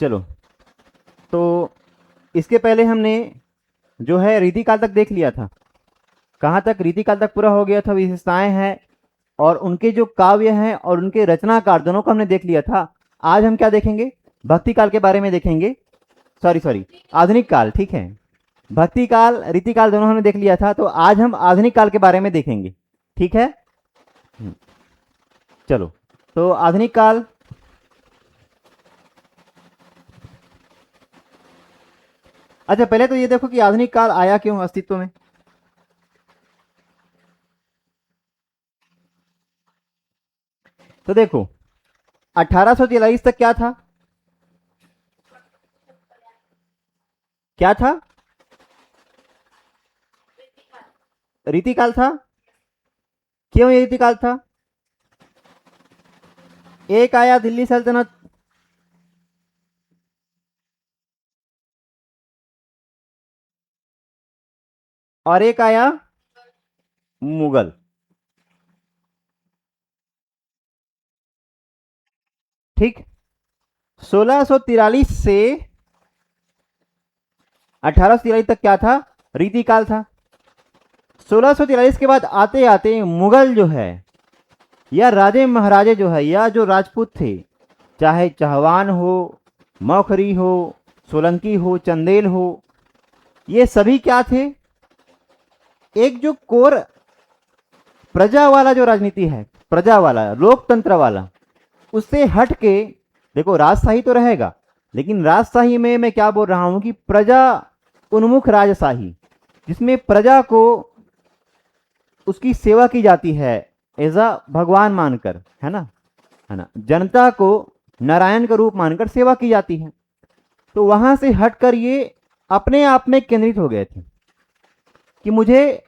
चलो, तो इसके पहले हमने जो है रीतिकाल तक देख लिया था। कहाँ तक? रीतिकाल तक पूरा हो गया था। विशेषताएं हैं और उनके जो काव्य हैं और उनके रचनाकार दोनों को हमने देख लिया था। आज हम क्या देखेंगे? भक्ति काल के बारे में देखेंगे। सॉरी सॉरी, आधुनिक काल, ठीक है। भक्ति काल, रीतिकाल दोनों हमने देख लिया था, तो आज हम आधुनिक काल के बारे में देखेंगे, ठीक है। चलो, तो आधुनिक काल, अच्छा पहले तो ये देखो कि आधुनिक काल आया क्यों अस्तित्व में। तो देखो, 1843 तक क्या था? क्या था? रीतिकाल था। क्यों ये रीतिकाल था? एक आया दिल्ली सल्तनत, और एक आया मुगल। ठीक। 1643 से 1843 तक क्या था? रीतिकाल था। 1643 के बाद आते आते मुगल जो है, या राजे महाराजे जो है, या जो राजपूत थे, चाहे चहवान हो, मौखरी हो, सोलंकी हो, चंदेल हो, ये सभी क्या थे? एक जो कोर प्रजा वाला जो राजनीति है, प्रजा वाला, लोकतंत्र वाला, उससे हट के, देखो राजशाही तो रहेगा, लेकिन राजशाही में मैं क्या बोल रहा हूं कि प्रजा उन्मुख राजशाही, जिसमें प्रजा को उसकी सेवा की जाती है एज अ भगवान मानकर, है ना, है ना, जनता को नारायण का रूप मानकर सेवा की जाती है। तो वहां से हटकर ये अपने आप में केंद्रित हो गए थे कि मुझे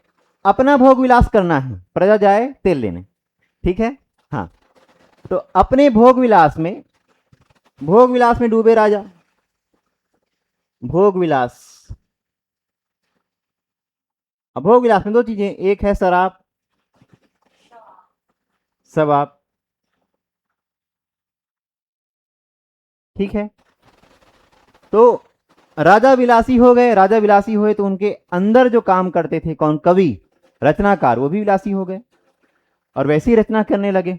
अपना भोग विलास करना है, प्रजा जाए तेल लेने, ठीक है। हाँ, तो अपने भोग विलास में डूबे राजा। भोग विलास, अब भोग विलास में दो चीजें, एक है शराब, शबाब, ठीक है। तो राजा विलासी हो गए, राजा विलासी हुए तो उनके अंदर जो काम करते थे कौन? कवि, रचनाकार, वो भी विलासी हो गए और वैसी रचना करने लगे।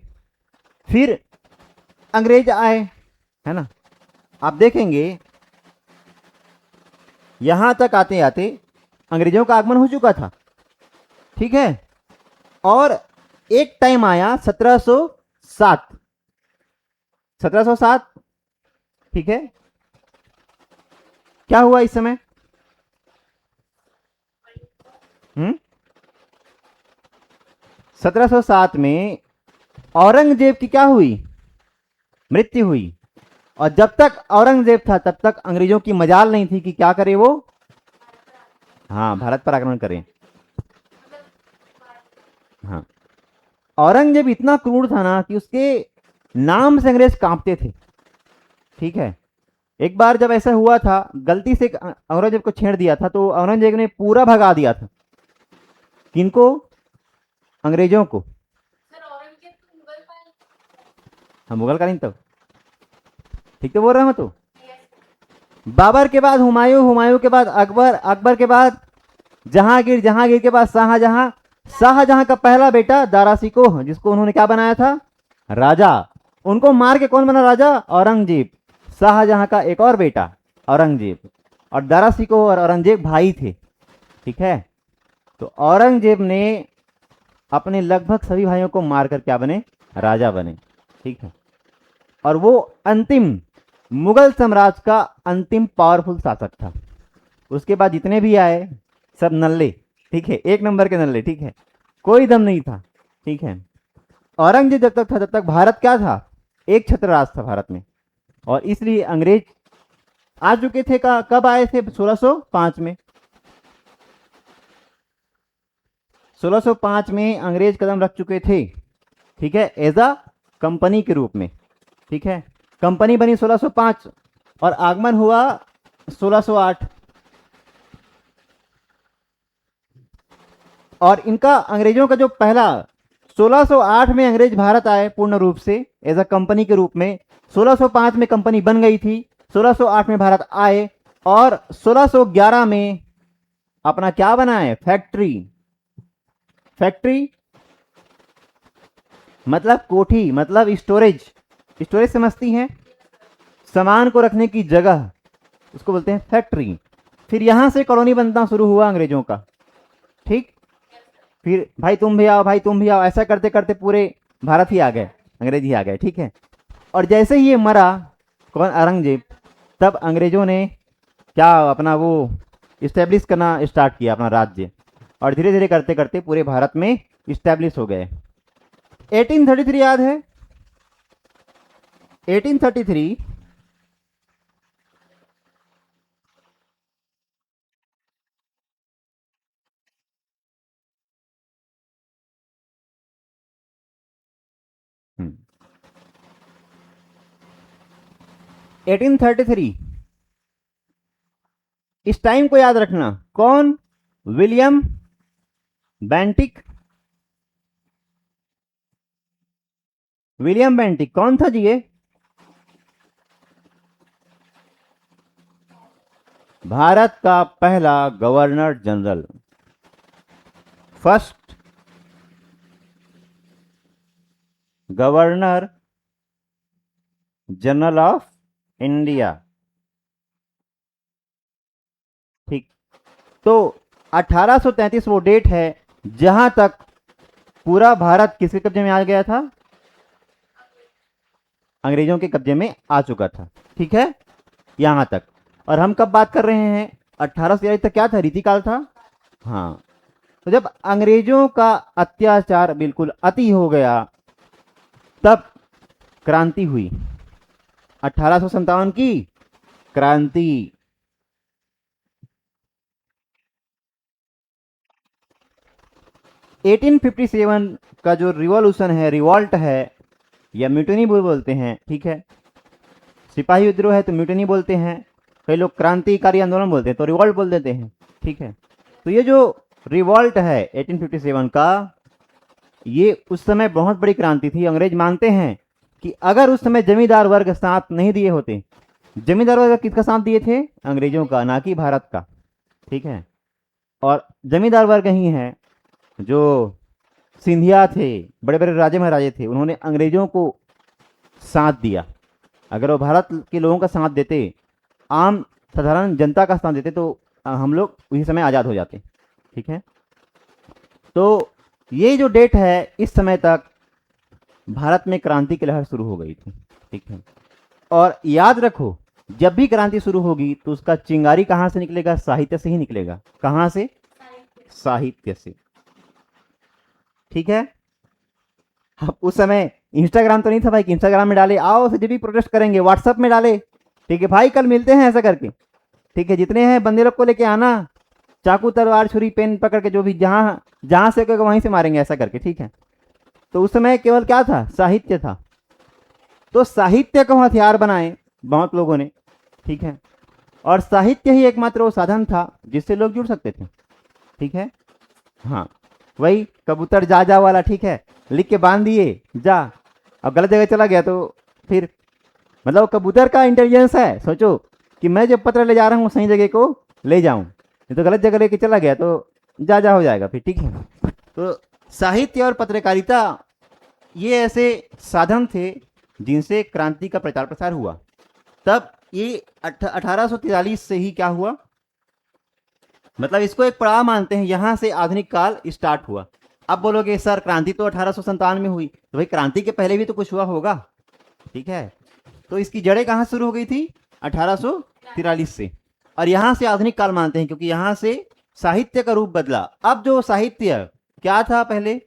फिर अंग्रेज आए, है ना। आप देखेंगे यहां तक आते आते अंग्रेजों का आगमन हो चुका था, ठीक है। और एक टाइम आया 1707, 1707, ठीक है। क्या हुआ इस समय? 1707 में औरंगजेब की क्या हुई? मृत्यु हुई। और जब तक औरंगजेब था तब तक अंग्रेजों की मजाल नहीं थी कि क्या करे वो, हाँ, भारत पर आक्रमण करें। हाँ, औरंगजेब इतना क्रूर था ना कि उसके नाम से अंग्रेज कांपते थे, ठीक है। एक बार जब ऐसा हुआ था, गलती से औरंगजेब को छेड़ दिया था, तो औरंगजेब ने पूरा भगा दिया था। किनको? अंग्रेजों को। हाँ, मुगल कालीन तब, ठीक तो बोल रहा हूं। तो बाबर के बाद हुमायूं, हुमायूं के बाद अकबर, अकबर के बाद जहांगीर, जहांगीर के बाद शाहजहां, शाहजहां का पहला बेटा दारा सिकोह, जिसको उन्होंने क्या बनाया था? राजा। उनको मार के कौन बना राजा? औरंगजेब। शाहजहां का एक और बेटा औरंगजेब, और दारा सिकोह और औरंगजेब भाई थे, ठीक है। तो औरंगजेब ने अपने लगभग सभी भाइयों को मारकर क्या बने? राजा बने, ठीक है। और वो अंतिम मुगल साम्राज्य का अंतिम पावरफुल शासक था। उसके बाद जितने भी आए सब नल्ले, ठीक है, एक नंबर के नल्ले, ठीक है, कोई दम नहीं था, ठीक है। औरंगजेब जब तक था तब तक भारत क्या था? एक छत्र राज था भारत में। और इसलिए अंग्रेज आ चुके थे। कब आए थे? 1605 में। 1605 में अंग्रेज कदम रख चुके थे, ठीक है, एज अ कंपनी के रूप में, ठीक है। कंपनी बनी 1605 और आगमन हुआ 1608। और इनका अंग्रेजों का जो पहला 1608 में अंग्रेज भारत आए पूर्ण रूप से एज अ कंपनी के रूप में। 1605 में कंपनी बन गई थी 1608 में भारत आए और 1611 में अपना क्या बनाए, फैक्ट्री। फैक्ट्री मतलब कोठी, मतलब स्टोरेज। स्टोरेज समझती हैं, सामान को रखने की जगह, उसको बोलते हैं फैक्ट्री। फिर यहां से कॉलोनी बनना शुरू हुआ अंग्रेजों का, ठीक। फिर भाई तुम भी आओ, भाई तुम भी आओ, ऐसा करते करते पूरे भारत ही आ गए, अंग्रेज ही आ गए, ठीक है। और जैसे ही ये मरा, कौन, औरंगजेब, तब अंग्रेजों ने क्या अपना वो इस्टेब्लिश करना स्टार्ट किया अपना राज्य, और धीरे धीरे करते करते पूरे भारत में इस्टेब्लिश हो गए। 1833 याद है, 1833 1833, इस टाइम को याद रखना। कौन, विलियम बेंटिक। विलियम बेंटिक कौन था जी? ये भारत का पहला governor general, first governor general of India, ठीक। तो 1833 वो डेट है जहां तक पूरा भारत किसके कब्जे में आ गया था, अंग्रेजों के कब्जे में आ चुका था, ठीक है, यहां तक। और हम कब बात कर रहे हैं, 1843 तक क्या था, रीतिकाल था। हाँ, तो जब अंग्रेजों का अत्याचार बिल्कुल अति हो गया, तब क्रांति हुई, 1857 की क्रांति। 1857 का जो रिवॉल्यूशन है, रिवॉल्ट है, या म्यूटनी बोलते हैं, ठीक है। सिपाही विद्रोह है तो म्यूटनी बोलते हैं, कई लोग क्रांतिकारी आंदोलन बोलते हैं, तो रिवॉल्ट बोल देते हैं, ठीक है। तो ये जो रिवॉल्ट है 1857 का, ये उस समय बहुत बड़ी क्रांति थी। अंग्रेज मानते हैं कि अगर उस समय जमींदार वर्ग साथ नहीं दिए होते, जमींदार वर्ग किसका साथ दिए थे, अंग्रेजों का, ना कि भारत का, ठीक है। और जमींदार वर्ग ही है जो सिंधिया थे, बड़े बड़े राजे महाराजे थे, उन्होंने अंग्रेजों को साथ दिया। अगर वो भारत के लोगों का साथ देते, आम साधारण जनता का साथ देते, तो हम लोग उसी समय आज़ाद हो जाते, ठीक है। तो ये जो डेट है, इस समय तक भारत में क्रांति की लहर शुरू हो गई थी, ठीक है। और याद रखो, जब भी क्रांति शुरू होगी तो उसका चिंगारी कहां से निकलेगा, साहित्य से ही निकलेगा। कहां से, साहित्य से, ठीक है। अब उस समय इंस्टाग्राम तो नहीं था भाई कि इंस्टाग्राम में डाले आओ जब भी प्रोटेस्ट करेंगे, व्हाट्सएप में डाले, ठीक है भाई कल मिलते हैं ऐसा करके, ठीक है, जितने हैं बंदे लोग को लेके आना, चाकू तलवार छुरी पेन पकड़ के, जो भी जहां जहां से कहेगा वहीं से मारेंगे ऐसा करके, ठीक है। तो उस समय केवल क्या था, साहित्य था। तो साहित्य को हथियार बनाए बहुत लोगों ने, ठीक है। और साहित्य ही एकमात्र वो साधन था जिससे लोग जुड़ सकते थे, ठीक है। हाँ, वही कबूतर जा जा वाला, ठीक है, लिख के बांध दिए जा, अब गलत जगह चला गया तो फिर, मतलब कबूतर का इंटेलिजेंस है, सोचो कि मैं जब पत्र ले जा रहा हूँ सही जगह को ले जाऊं, नहीं तो गलत जगह लेके चला गया तो जा जा हो जाएगा फिर, ठीक है। तो साहित्य और पत्रकारिता ये ऐसे साधन थे जिनसे क्रांति का प्रचार प्रसार हुआ। तब ये 1843 से ही क्या हुआ, मतलब इसको एक पड़ाव मानते हैं, यहां से आधुनिक काल स्टार्ट हुआ। अब बोलोगे सर क्रांति तो 1857 में हुई, तो भाई क्रांति के पहले भी तो कुछ हुआ होगा, ठीक है। तो इसकी जड़ें कहां शुरू हो गई थी, 1843 से। और यहां से आधुनिक काल मानते हैं क्योंकि यहां से साहित्य का रूप बदला। अब जो साहित्य क्या था पहले,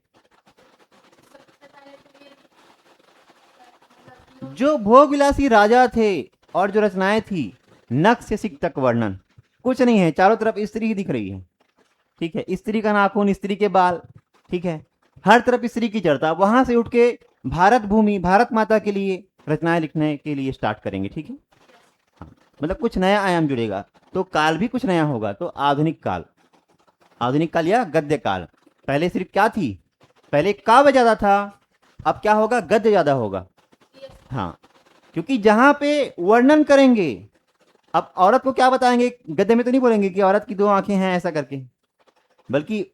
जो भोगविलासी राजा थे और जो रचनाएं थी, नख से सिख तक वर्णन, कुछ नहीं है, चारों तरफ स्त्री ही दिख रही है, ठीक है। स्त्री का नाखून, स्त्री के बाल, ठीक है, हर तरफ स्त्री की चर्चा। वहां से उठ के भारत भूमि, भारत माता के लिए रचनाएं लिखने के लिए स्टार्ट करेंगे, ठीक है। हाँ, मतलब कुछ नया आयाम जुड़ेगा, तो काल भी कुछ नया होगा। तो आधुनिक काल, आधुनिक काल या गद्य काल। पहले सिर्फ क्या थी, पहले काव्य ज्यादा था, अब क्या होगा, गद्य ज्यादा होगा। हाँ, क्योंकि जहां पे वर्णन करेंगे अब औरत को क्या बताएंगे, गद्य में तो नहीं बोलेंगे कि औरत की दो आंखें हैं ऐसा करके, बल्कि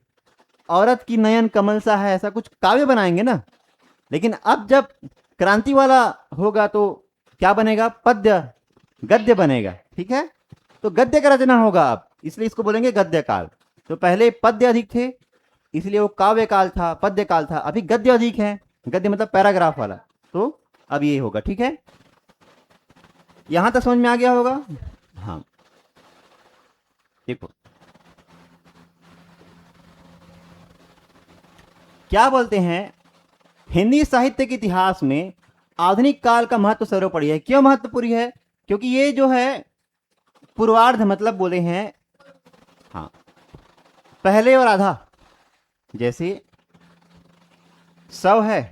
औरत की नयन कमल सा है, ऐसा कुछ काव्य बनाएंगे ना। लेकिन अब जब क्रांति वाला होगा तो क्या बनेगा, पद्य, गद्य बनेगा। ठीक है, तो गद्य का रचना होगा अब, इसलिए इसको बोलेंगे गद्य काल। तो पहले पद्य अधिक थे, इसलिए वो काव्य काल था, पद्य काल था। अभी गद्य अधिक है, गद्य मतलब पैराग्राफ वाला, तो अब ये होगा। ठीक है, यहां तक समझ में आ गया होगा। हाँ, देखो क्या बोलते हैं, हिंदी साहित्य के इतिहास में आधुनिक काल का महत्व सर्वोपरि है। क्यों महत्वपूर्ण है, क्योंकि ये जो है पूर्वार्ध मतलब बोले हैं, हाँ, पहले और आधा। जैसे 100 है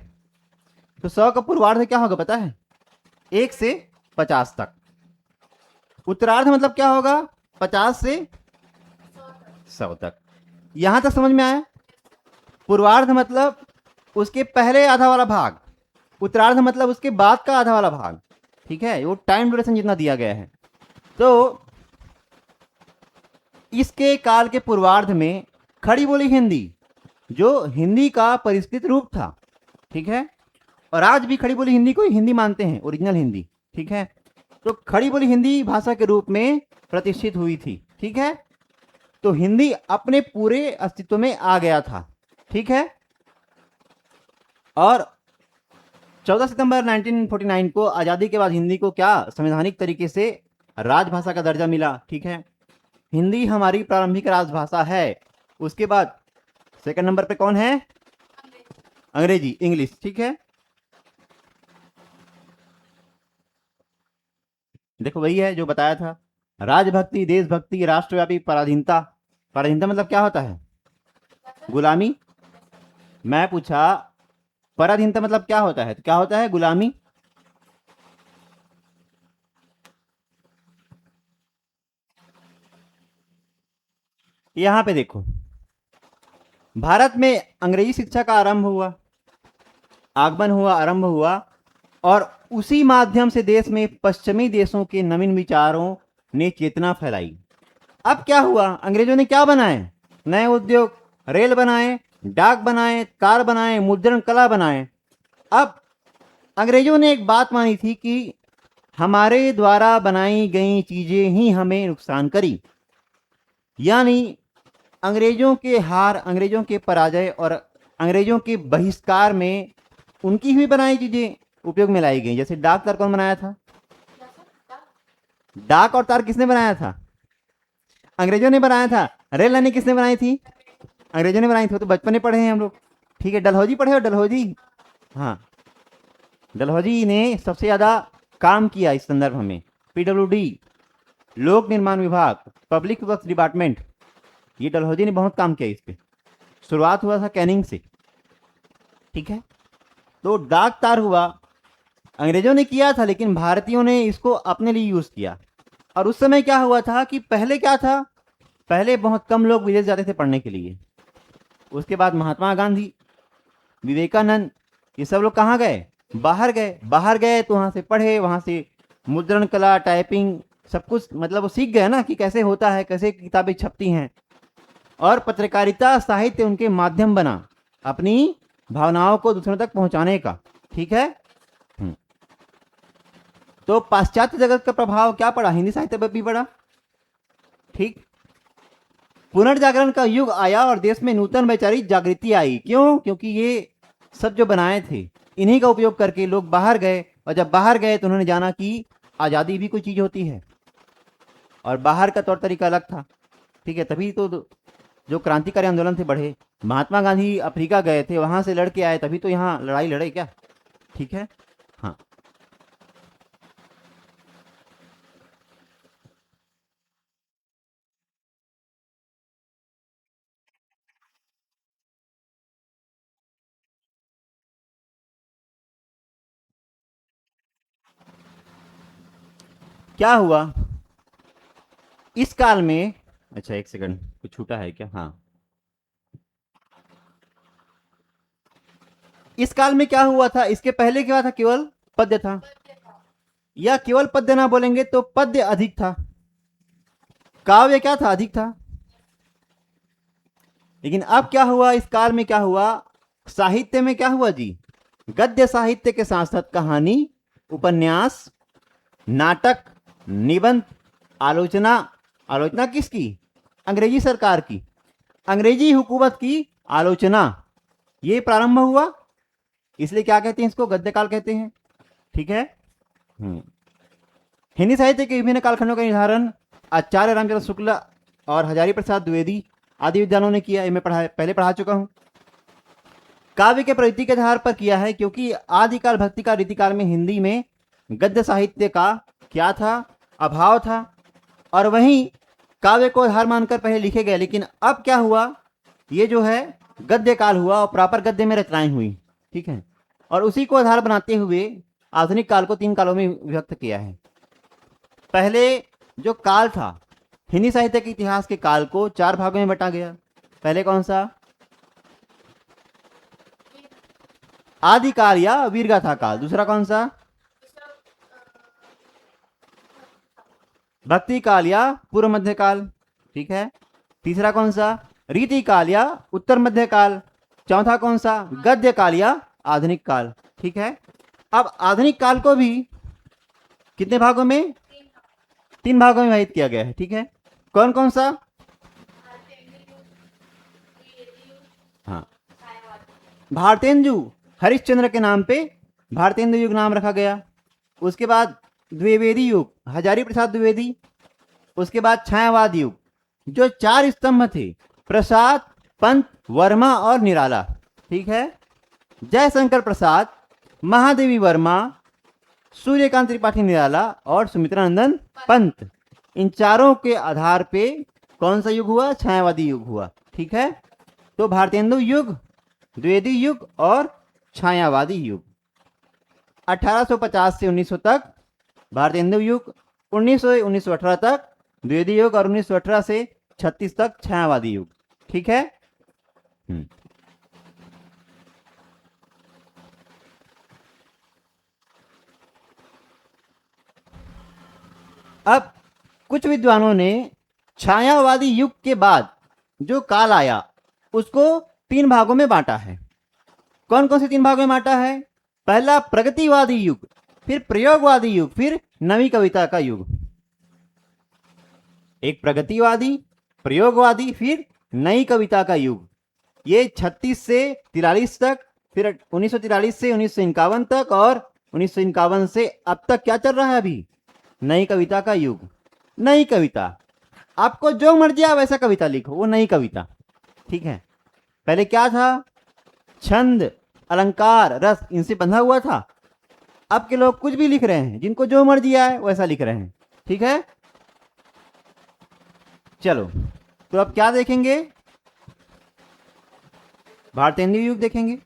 तो 100 का पूर्वार्ध क्या होगा पता है, 1 से 50 तक। उत्तरार्ध मतलब क्या होगा, 50 से 100 तक। यहां तक समझ में आया। पूर्वार्ध मतलब उसके पहले आधा वाला भाग, उत्तरार्ध मतलब उसके बाद का आधा वाला भाग। ठीक है, वो टाइम ड्यूरेशन जितना दिया गया है। तो इसके काल के पूर्वार्ध में खड़ी बोली हिंदी, जो हिंदी का परिष्कृत रूप था। ठीक है, और आज भी खड़ी बोली हिंदी को ही हिंदी मानते हैं, ओरिजिनल हिंदी। ठीक है, तो खड़ी बोली हिंदी भाषा के रूप में प्रतिष्ठित हुई थी। ठीक है, तो हिंदी अपने पूरे अस्तित्व में आ गया था। ठीक है, और 14 सितंबर 1949 को आज़ादी के बाद हिंदी को क्या संवैधानिक तरीके से राजभाषा का दर्जा मिला। ठीक है, हिंदी हमारी प्रारंभिक राजभाषा है। उसके बाद सेकंड नंबर पे कौन है, अंग्रेजी, इंग्लिश। ठीक है, देखो वही है जो बताया था, राजभक्ति, देशभक्ति, राष्ट्रव्यापी पराधीनता। पराधीनता मतलब क्या होता है, गुलामी। मैं पूछा पराधीनता मतलब क्या होता है, तो क्या होता है, गुलामी। यहां पे देखो, भारत में अंग्रेजी शिक्षा का आरंभ हुआ, आगमन हुआ, आरंभ हुआ, और उसी माध्यम से देश में पश्चिमी देशों के नवीन विचारों ने चेतना फैलाई। अब क्या हुआ, अंग्रेजों ने क्या बनाए, नए उद्योग, रेल बनाए, डाक बनाए, कार बनाए, मुद्रण कला बनाए। अब अंग्रेजों ने एक बात मानी थी कि हमारे द्वारा बनाई गई चीजें ही हमें नुकसान करी, यानी अंग्रेजों के हार, अंग्रेजों के पराजय और अंग्रेजों के बहिष्कार में उनकी ही बनाई चीजें उपयोग में लाई गई। जैसे डाक तार कौन बनाया था, डाक और तार किसने बनाया था, अंग्रेजों ने बनाया था। रेल लाइनें किसने बनाई थी, अंग्रेजों ने बनाई थी। तो बचपन में पढ़े हैं हम लोग। ठीक है, डलहौजी पढ़े हो, डलहौजी, हाँ, डलहौजी ने सबसे ज्यादा काम किया इस संदर्भ में। पीडब्ल्यूडी, लोक निर्माण विभाग, पब्लिक वर्क्स डिपार्टमेंट, ये डलहौजी ने बहुत काम किया इस पे। शुरुआत हुआ था कैनिंग से। ठीक है, तो डाक तार हुआ, अंग्रेजों ने किया था लेकिन भारतीयों ने इसको अपने लिए यूज किया। और उस समय क्या हुआ था कि पहले क्या था, पहले बहुत कम लोग विदेश जाते थे पढ़ने के लिए। उसके बाद महात्मा गांधी, विवेकानंद, ये सब लोग कहाँ गए, बाहर गए। बाहर गए तो वहां से पढ़े, वहां से मुद्रण कला, टाइपिंग, सब कुछ मतलब वो सीख गए ना कि कैसे होता है, कैसे किताबें छपती हैं। और पत्रकारिता साहित्य उनके माध्यम बना अपनी भावनाओं को दूसरों तक पहुंचाने का। ठीक है, तो पाश्चात्य जगत का प्रभाव क्या पड़ा, हिंदी साहित्य पर भी पड़ा। ठीक, पुनर्जागरण का युग आया और देश में नूतन वैचारिक जागृति आई। क्यों, क्योंकि ये सब जो बनाए थे इन्हीं का उपयोग करके लोग बाहर गए, और जब बाहर गए तो उन्होंने जाना कि आज़ादी भी कोई चीज़ होती है, और बाहर का तौर तरीका अलग था। ठीक है, तभी तो जो क्रांतिकारी आंदोलन थे बढ़े। महात्मा गांधी अफ्रीका गए थे, वहां से लड़के आए, तभी तो यहाँ लड़ाई लड़े क्या। ठीक है, हाँ, क्या हुआ इस काल में। अच्छा एक सेकंड, कुछ छूटा है क्या, हाँ, इस काल में क्या हुआ था, इसके पहले क्या था, केवल पद्य था, या केवल पद्य ना बोलेंगे तो पद्य अधिक था। काव्य क्या था, अधिक था। लेकिन अब क्या हुआ, इस काल में क्या हुआ, साहित्य में क्या हुआ जी, गद्य साहित्य के साथ साथ कहानी, उपन्यास, नाटक, निबंध, आलोचना। आलोचना किसकी, अंग्रेजी सरकार की, अंग्रेजी हुकूमत की आलोचना, ये प्रारंभ हुआ। इसलिए क्या कहते हैं, इसको गद्य काल कहते हैं। ठीक है। हिंदी साहित्य के विभिन्न कालखंडों का निर्धारण आचार्य रामचंद्र शुक्ल और हजारी प्रसाद द्विवेदी आदि विद्वानों ने किया। मैं पहले पढ़ा चुका हूं। काव्य के प्रवृत्ति के आधार पर किया है, क्योंकि आदिकाल भक्ति का रीतिकाल में हिंदी में गद्य साहित्य का क्या था, अभाव था, और वहीं काव्य को आधार मानकर पहले लिखे गए। लेकिन अब क्या हुआ, ये जो है गद्य काल हुआ और प्रॉपर गद्य में रचनाएं हुई। ठीक है। और उसी को आधार बनाते हुए आधुनिक काल को 3 कालों में विभक्त किया है। पहले जो काल था, हिंदी साहित्य के इतिहास के काल को 4 भागों में बांटा गया। पहले कौन सा, आदिकाल या वीरगाथा काल। दूसरा कौन सा, भक्ति काल या पूर्व मध्य काल। ठीक है। तीसरा कौन सा, रीति काल या उत्तर मध्य काल। चौथा कौन सा, गद्य काल या आधुनिक काल। ठीक है। अब आधुनिक काल को भी कितने भागों में, 3 भागों में विभाजित किया गया है। ठीक है। कौन कौन सा, हाँ, भारतेंदु हरिश्चंद्र के नाम पे भारतेंदु युग नाम रखा गया। उसके बाद द्विवेदी युग, हजारी प्रसाद द्विवेदी। उसके बाद छायावाद युग, जो 4 स्तंभ थे, प्रसाद, पंत, वर्मा और निराला। ठीक है। जयशंकर प्रसाद, महादेवी वर्मा, सूर्यकांत त्रिपाठी निराला और सुमित्रानंदन पंत। इन चारों के आधार पे कौन सा युग हुआ, छायावादी युग हुआ। ठीक है। तो भारतेंदु युग, द्विवेदी युग और छायावादी युग। 1850 से 1900 तक भारतेंदु युग, 1918 तक द्विवेदी युग और 1918 से 36 तक छायावादी युग। ठीक है। अब कुछ विद्वानों ने छायावादी युग के बाद जो काल आया उसको 3 भागों में बांटा है। कौन कौन से 3 भागों में बांटा है, पहला प्रगतिवादी युग, फिर प्रयोगवादी युग, फिर नवी कविता का युग। एक प्रगतिवादी, प्रयोगवादी, फिर नई कविता का युग। ये 36 से 43 तक, फिर 1943 से 1951 तक, और 1951 से अब तक क्या चल रहा है अभी, नई कविता का युग। नई कविता, आपको जो मर्जी आप वैसा कविता लिखो, वो नई कविता। ठीक है। पहले क्या था, छंद, अलंकार, रस, इनसे बंधा हुआ था। अब के लोग कुछ भी लिख रहे हैं, जिनको जो मर्जी आए वैसा लिख रहे हैं। ठीक है। चलो, तो अब क्या देखेंगे, भारतेंदु युग देखेंगे।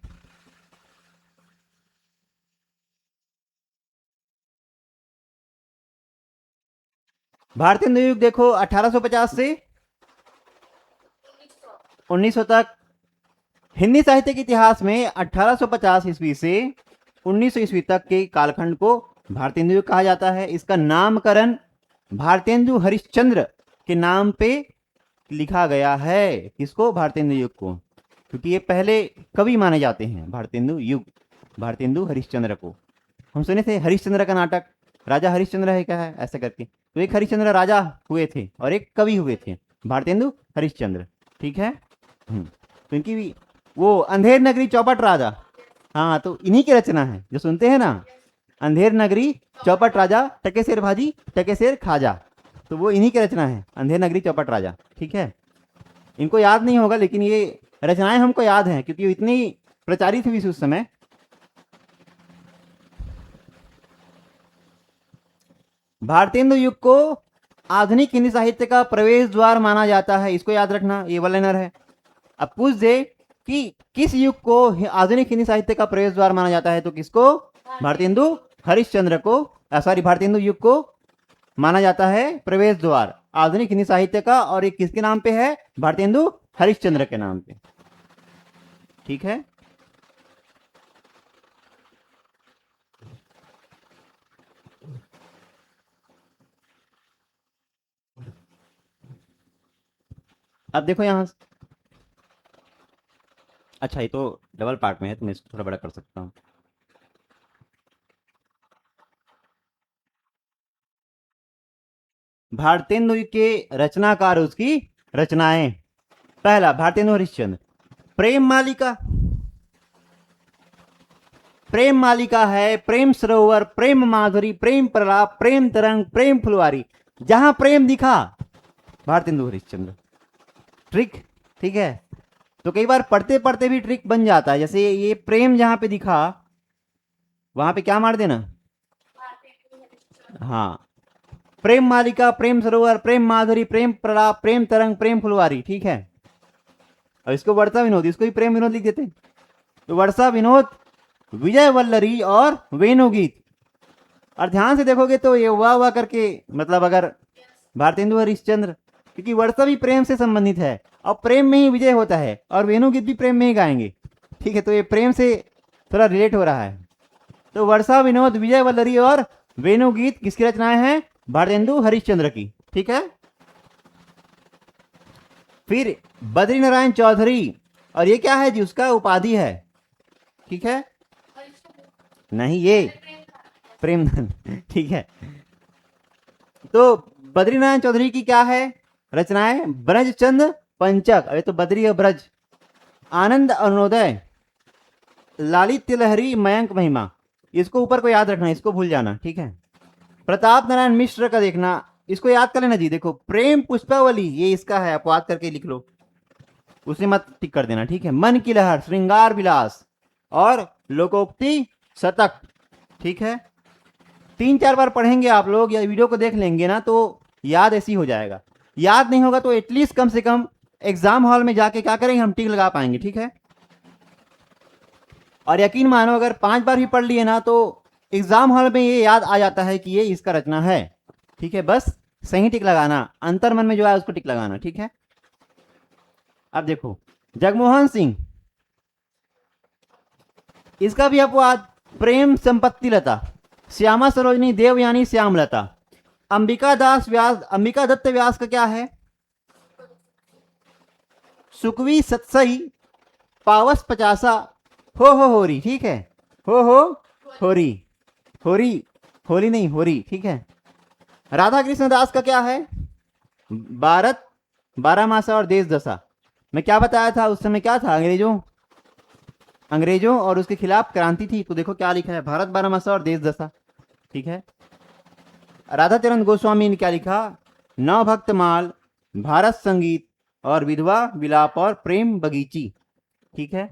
भारतेंदु युग देखो, 1850 से 1900 तक। हिंदी साहित्य के इतिहास में 1850 ईस्वी से 1900 ईस्वी तक के कालखंड को भारतेंदु युग कहा जाता है। इसका नामकरण भारतेंदु हरिश्चंद्र के नाम पे लिखा गया है। किसको, भारतेंदु युग को, क्योंकि ये पहले कवि माने जाते हैं। भारतेंदु युग, भारतेंदु हरिश्चंद्र को। हम सुने थे हरिश्चंद्र का नाटक, राजा हरिश्चंद्र है क्या है, ऐसे करके। तो एक हरिश्चंद्र राजा हुए थे और एक कवि हुए थे, भारतेंदु हरिश्चंद्र। ठीक है। क्योंकि वो अंधेर नगरी चौपट राजा, हाँ, तो इन्हीं की रचना है जो सुनते हैं ना, अंधेर नगरी चौपट राजा, टके शेर भाजी टके शेर खाजा। तो वो इन्हीं की रचना है, अंधेर नगरी चौपट राजा। ठीक है। इनको याद नहीं होगा, लेकिन ये रचनाएं हमको याद हैं क्योंकि इतनी प्रचारित हुई उस समय। भारतेंदु युग को आधुनिक हिंदी साहित्य का प्रवेश द्वार माना जाता है, इसको याद रखना, ये वलनर है। अब पूछ दे कि किस युग को आधुनिक हिंदी साहित्य का प्रवेश द्वार माना जाता है, तो किसको, भारतेंदु हरिश्चंद्र को, सॉरी, भारतेंदु युग को माना जाता है प्रवेश द्वार आधुनिक हिंदी साहित्य का। और ये किसके नाम पे है, भारतेंदु हरिश्चंद्र के नाम पे। ठीक है। अब देखो यहाँ, अच्छा ये तो डबल पार्ट में है तो मैं इसको थोड़ा बड़ा कर सकता हूँ। भारतेंदु के रचनाकार, उसकी रचनाएं। पहला भारतेंदु हरिश्चंद्र, प्रेम मालिका। प्रेम मालिका है, प्रेम सरोवर, प्रेम माधुरी, प्रेम प्रलाप, प्रेम तरंग, प्रेम फुलवारी। जहां प्रेम दिखा, भारतेंदु हरिश्चंद्र। ट्रिक, ठीक है। तो कई बार पढ़ते पढ़ते भी ट्रिक बन जाता है। जैसे ये प्रेम जहां पे दिखा, वहां पे क्या मार देना, हाँ, प्रेम मालिका, प्रेम सरोवर, प्रेम माधुरी, प्रेम प्रलाप, प्रेम तरंग, प्रेम फुलवारी, ठीक है। और इसको वर्षा विनोद, इसको भी प्रेम विनोद लिख देते। तो वर्षा विनोद, विजय वल्लरी और वेणुगीत। और ध्यान से देखोगे तो ये वाह वाह करके, मतलब अगर भारतेंदु हरिश्चंद्र, क्योंकि वर्षा भी प्रेम से संबंधित है और प्रेम में ही विजय होता है, और वेणुगीत भी प्रेम में ही गाएंगे, ठीक है। तो ये प्रेम से थोड़ा रिलेट हो रहा है। तो वर्षा विनोद, विजय वल्लरी और वेणुगीत किसकी रचनाएं हैं, भारतेंदु हरिश्चंद्र की, ठीक है। फिर बद्री नारायण चौधरी, और ये क्या है जी, उसका उपाधि है, ठीक है। नहीं, ये प्रेमधन, ठीक है। तो बद्रीनारायण चौधरी की क्या है रचनाएं, ब्रजचंद पंचक, अरे तो बद्री और ब्रज, आनंद अरुणोदय, लालित्य लहरी, मयंक महिमा। इसको ऊपर को याद रखना, इसको भूल जाना, ठीक है। प्रताप नारायण मिश्र का देखना, इसको याद कर लेना जी। देखो प्रेम पुष्पावली, ये इसका है, आप याद करके लिख लो, उसे मत टिक कर देना, ठीक है। मन की लहर, श्रृंगार विलास और लोकोक्ति शतक, ठीक है। 3-4 बार पढ़ेंगे आप लोग या वीडियो को देख लेंगे ना, तो याद ऐसी हो जाएगा। याद नहीं होगा तो एटलीस्ट कम से कम एग्जाम हॉल में जाके क्या करेंगे, हम टिक लगा पाएंगे, ठीक है। और यकीन मानो अगर 5 बार भी पढ़ लिए ना, तो एग्जाम हॉल में ये याद आ जाता है कि ये इसका रचना है, ठीक है। बस सही टिक लगाना, अंतर मन में जो है उसको टिक लगाना, ठीक है। अब देखो जगमोहन सिंह, इसका भी अपवाद, प्रेम संपत्ति लता, श्यामा सरोजनी देवयानी श्यामलता। अंबिका दास व्यास, अंबिका दत्त व्यास का क्या है, सुकवी सत्सई, पावस पचासा, हो होरी, ठीक है। हो होरी, होरी, होली नहीं होरी, ठीक है। राधा कृष्ण दास का क्या है, भारत, बारह मासा और देश दशा। मैं क्या बताया था उस समय, क्या था, अंग्रेजों और उसके खिलाफ क्रांति थी। तो देखो क्या लिखा है, भारत, बारह मासा और देश दशा, ठीक है। राधा चरण गोस्वामी ने क्या लिखा, नव भक्त माल, भारत संगीत और विधवा विलाप और प्रेम बगीची, ठीक है।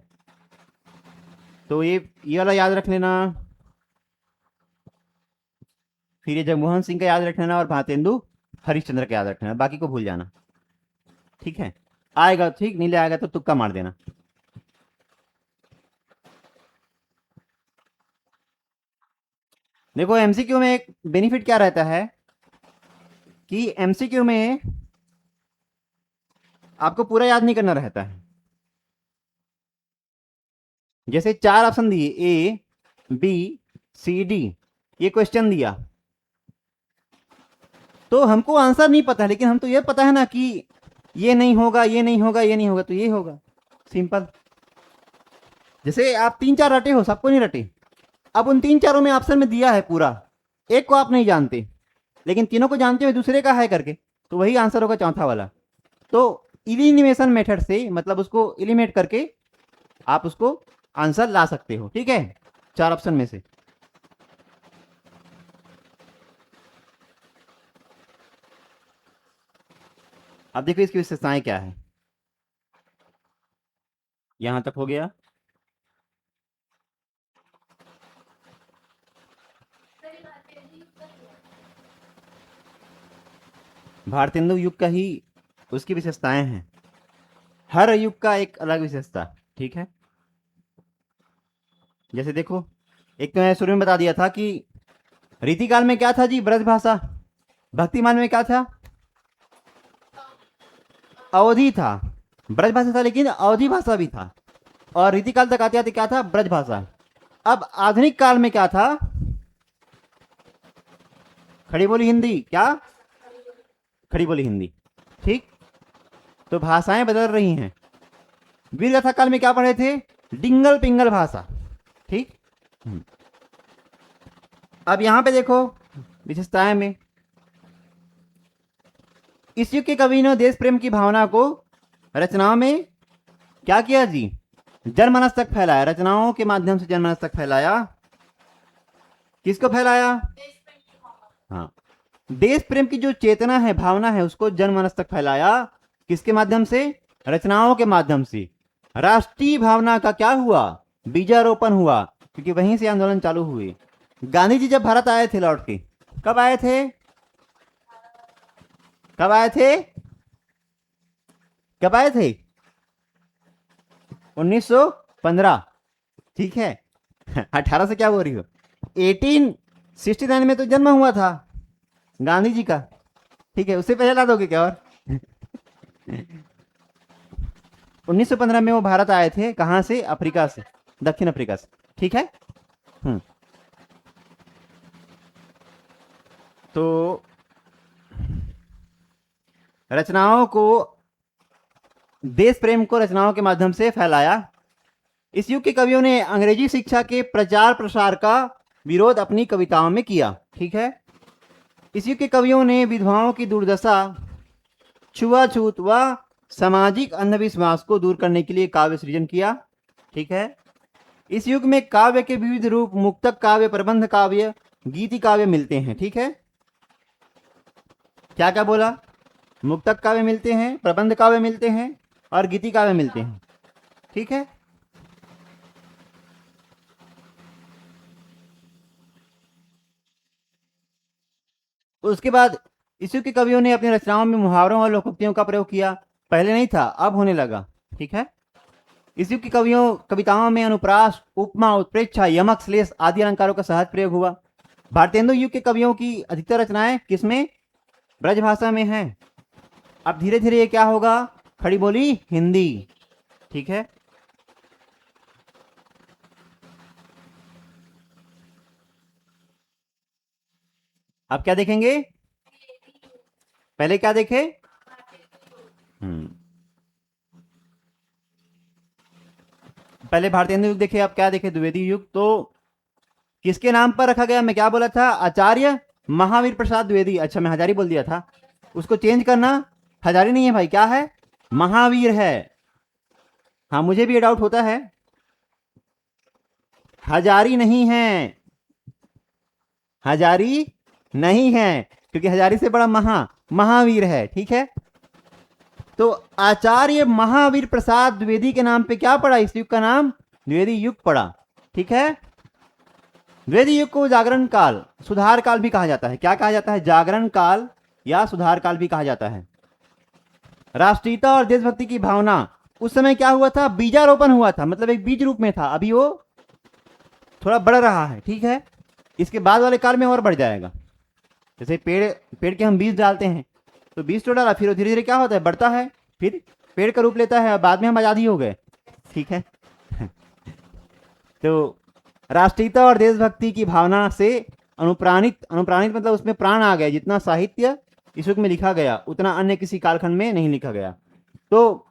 तो ये वाला याद रख लेना। फिर ये जगमोहन सिंह का याद रख लेना और भारतेंदु हरिश्चंद्र का याद रख लेना, बाकी को भूल जाना, ठीक है। आएगा ठीक, नहीं ले आएगा तो तुक्का मार देना। देखो एमसीक्यू में एक बेनिफिट क्या रहता है कि एमसीक्यू में आपको पूरा याद नहीं करना रहता है। जैसे 4 ऑप्शन दिए, ए बी सी डी, ये क्वेश्चन दिया, तो हमको आंसर नहीं पता है, लेकिन हम तो ये पता है ना कि ये नहीं होगा, ये नहीं होगा, ये नहीं होगा, तो ये होगा, सिंपल। जैसे आप 3-4 रटे हो, सबको नहीं रटे। अब उन 3-4 में ऑप्शन में दिया है पूरा, एक को आप नहीं जानते, लेकिन तीनों को जानते हो दूसरे का है करके, तो वही आंसर होगा चौथा वाला। तो इलिमिनेशन मेथड से, मतलब उसको इलिमिनेट करके आप उसको आंसर ला सकते हो, ठीक है, 4 ऑप्शन में से। अब देखो इसकी विशेषताएं क्या है, यहां तक हो गया। भारतेंदु युग का ही उसकी विशेषताएं हैं, हर युग का एक अलग विशेषता, ठीक है। जैसे देखो, एक तो मैं शुरू में बता दिया था कि रीतिकाल में क्या था जी, ब्रज भाषा। भक्तिमान में क्या था, अवधि था। ब्रज भाषा था लेकिन अवधि भाषा भी था। और रीतिकाल तक आते आते क्या था, ब्रज भाषा। अब आधुनिक काल में क्या था, खड़ी बोली हिंदी, क्या, खड़ी बोली हिंदी, ठीक। तो भाषाएं बदल रही हैं। वीरगाथा काल में क्या पढ़े थे? डिंगल पिंगल भाषा। ठीक। अब यहां पे देखो विशेषताएं में, इस युग के कवि ने देश प्रेम की भावना को रचनाओं में क्या किया जी? जनमानस तक फैलाया। रचनाओं के माध्यम से जनमानस तक फैलाया। किसको फैलाया? हाँ, देश प्रेम की जो चेतना है, भावना है, उसको जनमानस तक फैलाया। किसके माध्यम से? रचनाओं के माध्यम से। राष्ट्रीय भावना का क्या हुआ? बीजारोपण हुआ, क्योंकि वहीं से आंदोलन चालू हुए। गांधी जी जब भारत आए थे लौट के, कब आए थे? कब आए थे? कब आए थे? 1915। ठीक है। 18 से क्या बोल रही हो? 1869 में तो जन्म हुआ था गांधी जी का। ठीक है, उससे पहले ला दोगे क्या? और 1915 में वो भारत आए थे। कहां से? अफ्रीका से, दक्षिण अफ्रीका से। ठीक है। तो रचनाओं को, देश प्रेम को रचनाओं के माध्यम से फैलाया। इस युग के कवियों ने अंग्रेजी शिक्षा के प्रचार प्रसार का विरोध अपनी कविताओं में किया। ठीक है। इस युग के कवियों ने विधवाओं की दुर्दशा, छुआछूत व सामाजिक अंधविश्वास को दूर करने के लिए काव्य सृजन किया। ठीक है। इस युग में काव्य के विविध रूप मुक्तक काव्य, प्रबंध काव्य, गीति काव्य मिलते हैं। ठीक है। क्या क्या बोला? मुक्तक काव्य मिलते हैं, प्रबंध काव्य मिलते हैं और गीति काव्य मिलते हैं। ठीक है। उसके बाद इस युग के कवियों ने अपनी रचनाओं में मुहावरों और लोकोक्तियों का प्रयोग किया। पहले नहीं था, अब होने लगा। ठीक है। इस युग की कविताओं में अनुप्रास, उपमा, उत्प्रेक्षा, यमक, श्लेष आदि अलंकारों का सहज प्रयोग हुआ। भारतेंदु युग के कवियों की अधिकतर रचनाएं किसमें? ब्रजभाषा में हैं। अब धीरे धीरे ये क्या होगा? खड़ी बोली हिंदी। ठीक है। अब क्या देखेंगे? पहले क्या देखे? पहले भारतेंदु युग देखे, अब क्या देखे? द्विवेदी युग। तो किसके नाम पर रखा गया? मैं क्या बोला था? आचार्य महावीर प्रसाद द्विवेदी। अच्छा, मैं हजारी बोल दिया था, उसको चेंज करना। हजारी नहीं है भाई, क्या है? महावीर है। हाँ, मुझे भी ये डाउट होता है, हजारी नहीं है। हजारी नहीं है, क्योंकि हजारी से बड़ा महावीर है। ठीक है। तो आचार्य महावीर प्रसाद द्विवेदी के नाम पे क्या पड़ा? इस युग का नाम द्विवेदी युग पड़ा। ठीक है। द्विवेदी युग को जागरण काल, सुधार काल भी कहा जाता है। क्या कहा जाता है? जागरण काल या सुधार काल भी कहा जाता है। राष्ट्रीयता और देशभक्ति की भावना उस समय क्या हुआ था? बीजारोपण हुआ था, मतलब एक बीज रूप में था। अभी वो थोड़ा बढ़ रहा है। ठीक है। इसके बाद वाले काल में और बढ़ जाएगा। जैसे पेड़ के हम बीज डालते हैं, तो बीज तो डाला, फिर धीरे धीरे क्या होता है? बढ़ता है, फिर पेड़ का रूप लेता है, बाद में हम आजादी हो गए। ठीक है। तो राष्ट्रीयता और देशभक्ति की भावना से अनुप्राणित, अनुप्राणित मतलब उसमें प्राण आ गया। जितना साहित्य इस युग में लिखा गया उतना अन्य किसी कालखंड में नहीं लिखा गया। तो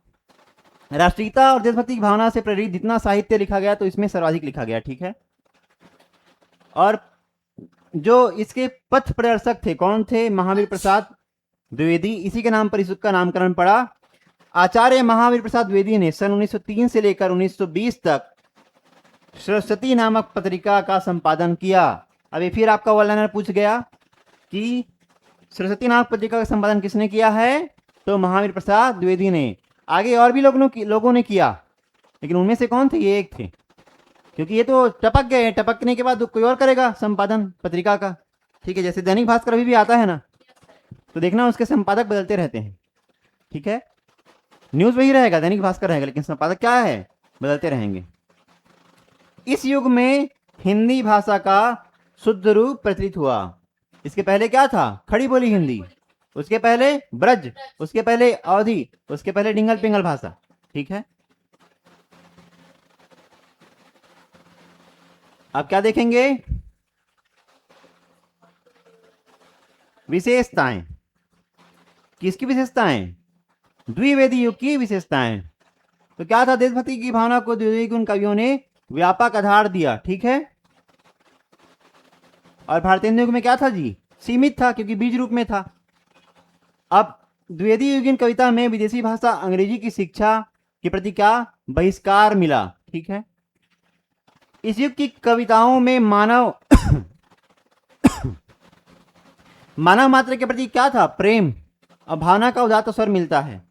राष्ट्रीयता और देशभक्ति की भावना से प्रेरित जितना साहित्य लिखा गया, तो इसमें सर्वाधिक लिखा गया। ठीक है। और जो इसके पथ प्रदर्शक थे, कौन थे? महावीर प्रसाद द्विवेदी। इसी के नाम पर इस युग का नामकरण पड़ा। आचार्य महावीर प्रसाद द्विवेदी ने सन 1903 से लेकर 1920 तक सरस्वती नामक पत्रिका का संपादन किया। अभी फिर आपका वन पूछ गया कि सरस्वती नामक पत्रिका का संपादन किसने किया है? तो महावीर प्रसाद द्विवेदी ने। आगे और भी लोगों ने किया, लेकिन उनमें से कौन थे? ये एक थे, क्योंकि ये तो टपक गए। टपकने के बाद कोई और करेगा संपादन पत्रिका का। ठीक है। जैसे दैनिक भास्कर अभी भी आता है ना, तो देखना उसके संपादक बदलते रहते हैं। ठीक है। न्यूज वही रहेगा, दैनिक भास्कर रहेगा, लेकिन संपादक क्या है? बदलते रहेंगे। इस युग में हिंदी भाषा का शुद्ध रूप प्रचलित हुआ। इसके पहले क्या था? खड़ी बोली हिंदी। उसके पहले ब्रज, उसके पहले अवधि, उसके पहले डिंगल पिंगल भाषा। ठीक है। अब क्या देखेंगे? विशेषताएं। किसकी विशेषताएं? द्विवेदी युग की विशेषताएं। तो क्या था, देशभक्ति की भावना को द्विवेदी के उन कवियों ने व्यापक आधार दिया, ठीक है। और भारतीय युग में क्या था जी, सीमित था, क्योंकि बीज रूप में था। अब द्विवेदी युगीन कविता में विदेशी भाषा अंग्रेजी की शिक्षा के प्रति क्या बहिष्कार मिला, ठीक है। इस युग की कविताओं में मानव मानव मात्र के प्रति क्या था, प्रेम और भावना का उदात्त स्वर मिलता है।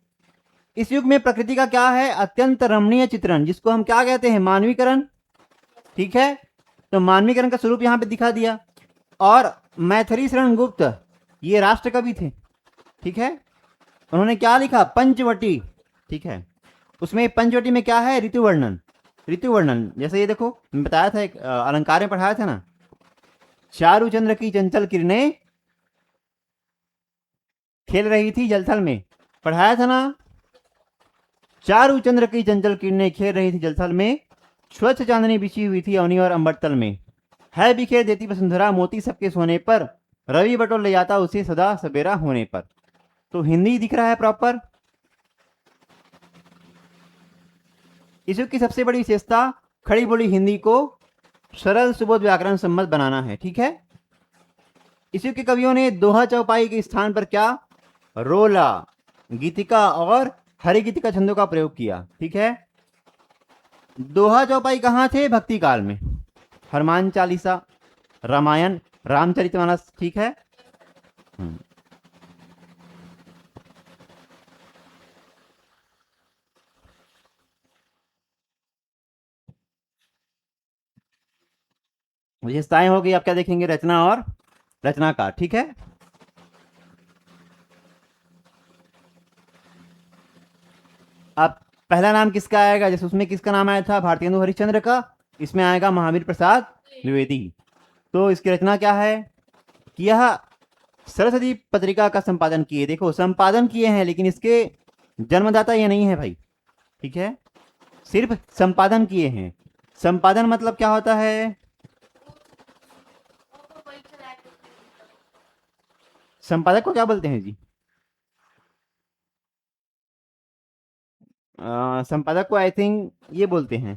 इस युग में प्रकृति का क्या है, अत्यंत रमणीय चित्रण, जिसको हम क्या कहते हैं, मानवीकरण, ठीक है। तो मानवीकरण का स्वरूप यहां पे दिखा दिया। और मैथिली शरण गुप्त ये राष्ट्र कवि थे, ठीक है। उन्होंने क्या लिखा, पंचवटी, ठीक है। उसमें पंचवटी में क्या है, ऋतु वर्णन। ऋतु वर्णन जैसे ये देखो, मैं बताया था, एक अलंकार में पढ़ाया था ना, चारु चंद्र की चंचल किरणें खेल रही थी जलथल में, पढ़ाया था ना। चारु चंद्र की चंचल किरणें खेल रही थी जलथल में, स्वच्छ चांदनी बिछी हुई थी अवनी और अंबरतल में, है बिखेर देती वसुंधरा मोती सबके सोने पर, रवि बटोर ले जाता उसे सदा सवेरा होने पर। तो हिंदी दिख रहा है प्रॉपर। इस युग की सबसे बड़ी विशेषता खड़ी बोली हिंदी को सरल सुबोध व्याकरण सम्मत बनाना है, ठीक है। इस युग के कवियों ने दोहा चौपाई के स्थान पर क्या, रोला, गीतिका और हरिगीतिका छंदों का प्रयोग किया, ठीक है। दोहा चौपाई कहाँ थे, भक्ति काल में, हनुमान चालीसा, रामायण, रामचरितमानस, ठीक है। विशेषताएं होगी, आप क्या देखेंगे, रचना और रचनाकार, ठीक है। अब पहला नाम किसका आएगा, जैसे उसमें किसका नाम आया था, भारतेंदु हरिश्चंद्र का, इसमें आएगा महावीर प्रसाद द्विवेदी। तो इसकी रचना क्या है कि यह सरस्वती पत्रिका का संपादन किए, देखो संपादन किए हैं, लेकिन इसके जन्मदाता ये नहीं है भाई, ठीक है। सिर्फ संपादन किए हैं। संपादन मतलब क्या होता है, संपादक को क्या बोलते हैं जी, संपादक को आई थिंक ये बोलते हैं,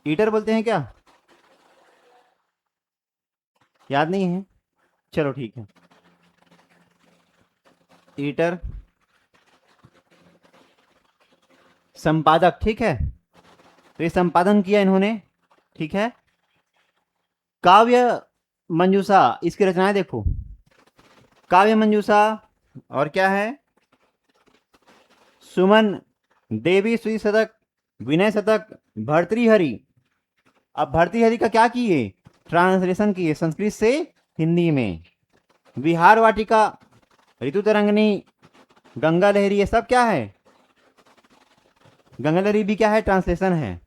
एडिटर बोलते हैं क्या, याद नहीं है, चलो ठीक है, एडिटर, संपादक, ठीक है। तो ये संपादन किया इन्होंने, ठीक है। काव्य मंजूषा, इसकी रचनाएं देखो, काव्य मंजूषा, और क्या है, सुमन, देवी श्री शतक, विनय शतक, भर्तृहरि। अब भर्तृहरि का क्या किए, ट्रांसलेशन किए संस्कृत से हिंदी में। विहार वाटिका, ऋतु तरंगनी, गंगा लहरी, ये सब क्या है, गंगा लहरी भी क्या है, ट्रांसलेशन है।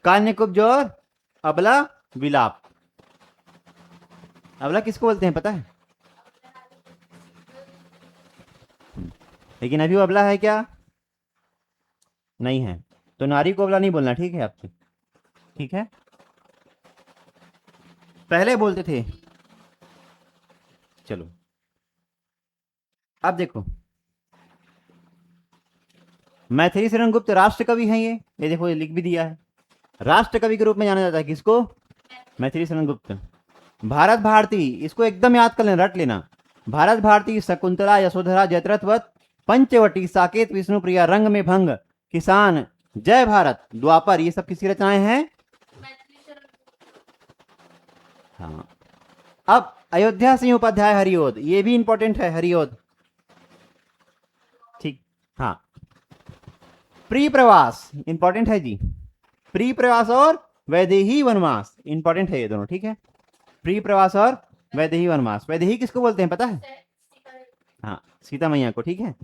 कान्यकुब्ज और अबला विलाप। अबला किसको बोलते हैं पता है, लेकिन अभी वो अबला है क्या, नहीं है। तो नारी को अबला नहीं बोलना, ठीक है आपसे, ठीक है। पहले बोलते थे। चलो अब देखो, मैथिली शरण गुप्त राष्ट्र कवि हैं, ये देखो ये लिख भी दिया है, राष्ट्र कवि के रूप में जाना जाता है किसको, मैथिली शरण गुप्त। भारत भारती, इसको एकदम याद कर लेना, रट लेना, भारत भारती, शकुंतला, यशोधरा, जयत्रथवत, पंचवटी, साकेत, विष्णुप्रिया, रंग में भंग, किसान, जय भारत, द्वापर, ये सब किसकी रचनाएं हैं, हाँ। अब अयोध्या सिंह उपाध्याय हरिओद, ये भी इंपॉर्टेंट है, हरिओद, ठीक, हाँ। प्री प्रवास इंपॉर्टेंट है जी, प्री प्रवास और वैदेही वनवास इंपॉर्टेंट है ये दोनों, ठीक है। प्री प्रवास और वैदेही वनवास, वैदेही किसको बोलते हैं पता है, हाँ सीता मैया को, ठीक है,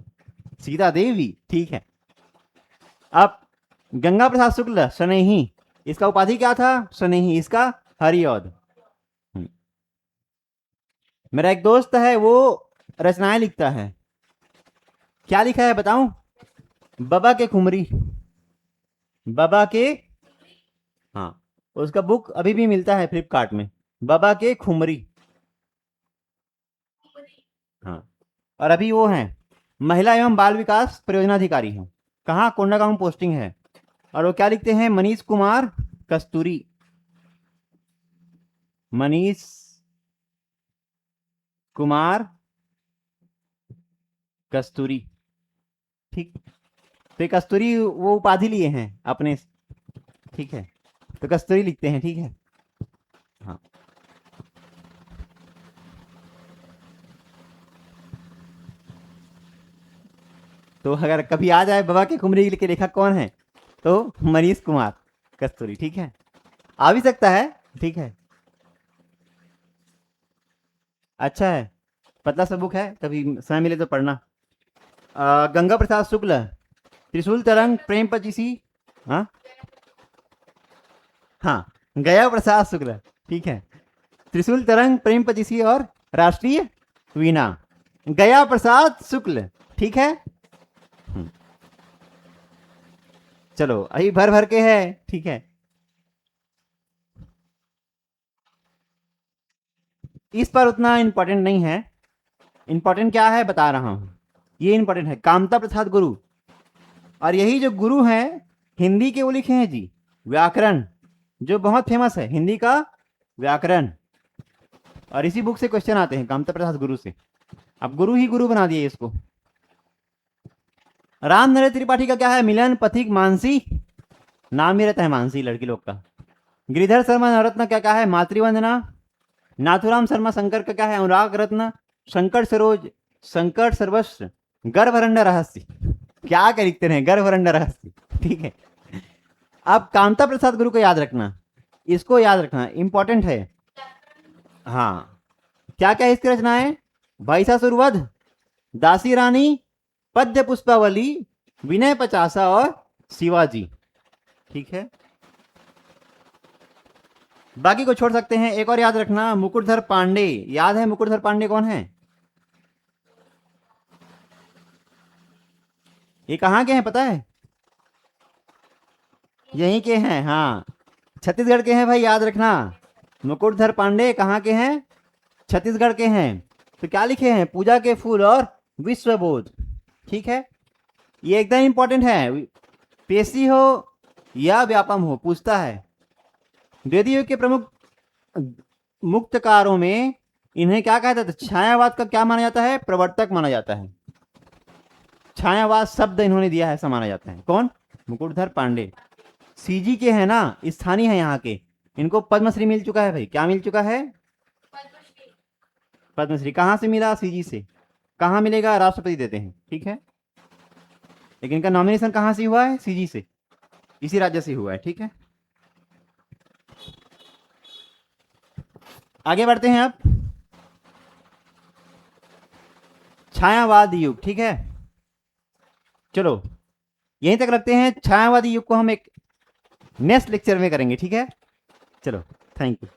सीता देवी, ठीक है। अब गंगा प्रसाद शुक्ल स्नेही, इसका उपाधि क्या था, स्नेही, इसका हरिऔध। मेरा एक दोस्त है, वो रचनाएं लिखता है, क्या लिखा है बताऊं, बाबा के खुमरी, बाबा के, हाँ, उसका बुक अभी भी मिलता है फ्लिपकार्ट में, बाबा के खुमरी, हाँ, और अभी वो हैं महिला एवं बाल विकास परियोजना अधिकारी हैं। कहाँ? कोंडागांव पोस्टिंग है। और वो क्या लिखते हैं? मनीष कुमार कस्तूरी। मनीष कुमार कस्तूरी, ठीक। तो ये कस्तूरी वो उपाधि लिए हैं अपने, ठीक है, तो कस्तूरी लिखते हैं, ठीक है। हाँ, तो अगर कभी आ जाए बाबा के कुमरी के लेखक कौन है, तो मनीष कुमार कस्तूरी, ठीक है, आ भी सकता है, ठीक है। अच्छा है, पतला सा बुक है, कभी समय मिले तो पढ़ना। गंगा प्रसाद शुक्ल, त्रिशूल तरंग प्रेम पचीसी। हाँ हाँ, गया प्रसाद शुक्ल, ठीक है। त्रिशूल तरंग प्रेम पचीसी और राष्ट्रीय वीणा, गया प्रसाद शुक्ल, ठीक है। चलो अभी भर भर के है, ठीक है। इस पर उतना इंपॉर्टेंट नहीं है। इंपॉर्टेंट क्या है बता रहा हूं, ये इंपॉर्टेंट है। कामता प्रसाद गुरु, और यही जो गुरु हैं हिंदी के वो लिखे हैं जी व्याकरण, जो बहुत फेमस है हिंदी का व्याकरण। और इसी बुक से क्वेश्चन आते हैं कामता प्रसाद गुरु से। अब गुरु ही गुरु बना दिए इसको। राम नरेश त्रिपाठी का क्या है? मिलन पथिक मानसी, नाम ही रहता है मानसी लड़की लोग का। गिरिधर शर्मा नवरत्न क्या क्या है? मातृवंदना। नाथुराम शर्मा शंकर का क्या है? अनुराग रत्न। शंकर सरोज, शंकर सर्वस्व, गर्भरंड रहस्य। क्या क्या लिखते रहे? गर्भरंड रहस्य, ठीक है। अब कामता प्रसाद गुरु को याद रखना, इसको याद रखना, इंपॉर्टेंट है। हाँ, क्या क्या इसकी रचनाएं? भैसासुरवध, दासी रानी, पद्य पुष्पावली, विनय पचासा और शिवाजी, ठीक है। बाकी को छोड़ सकते हैं। एक और याद रखना, मुकुटधर पांडे। याद है मुकुटधर पांडे कौन है? ये कहाँ के हैं पता है? यहीं के हैं, हाँ, छत्तीसगढ़ के हैं भाई, याद रखना। मुकुटधर पांडे कहाँ के हैं? छत्तीसगढ़ के हैं। तो क्या लिखे हैं? पूजा के फूल और विश्वबोध, ठीक है। ये एकदम इंपॉर्टेंट है, पेशी हो या व्यापम हो, पूछता है। द्वितीय युग के प्रमुख मुक्तकारों में इन्हें क्या कहता था? छायावाद का क्या माना जाता है? प्रवर्तक माना जाता है। छायावाद शब्द इन्होंने दिया है, ऐसा माना जाता है। कौन? मुकुटधर पांडे। सीजी के हैं ना, स्थानीय है यहाँ के। इनको पद्मश्री मिल चुका है भाई। क्या मिल चुका है? पद्मश्री। कहाँ से मिला? सीजी से। कहाँ मिलेगा? राष्ट्रपति देते हैं, ठीक है। लेकिन इनका नॉमिनेशन कहाँ से हुआ है? सीजी से, इसी राज्य से हुआ है, ठीक है। आगे बढ़ते हैं अब। छायावाद युग, ठीक है। चलो यहीं तक रखते हैं। छायावादी युग को हम एक नेक्स्ट लेक्चर में करेंगे, ठीक है। चलो, थैंक यू।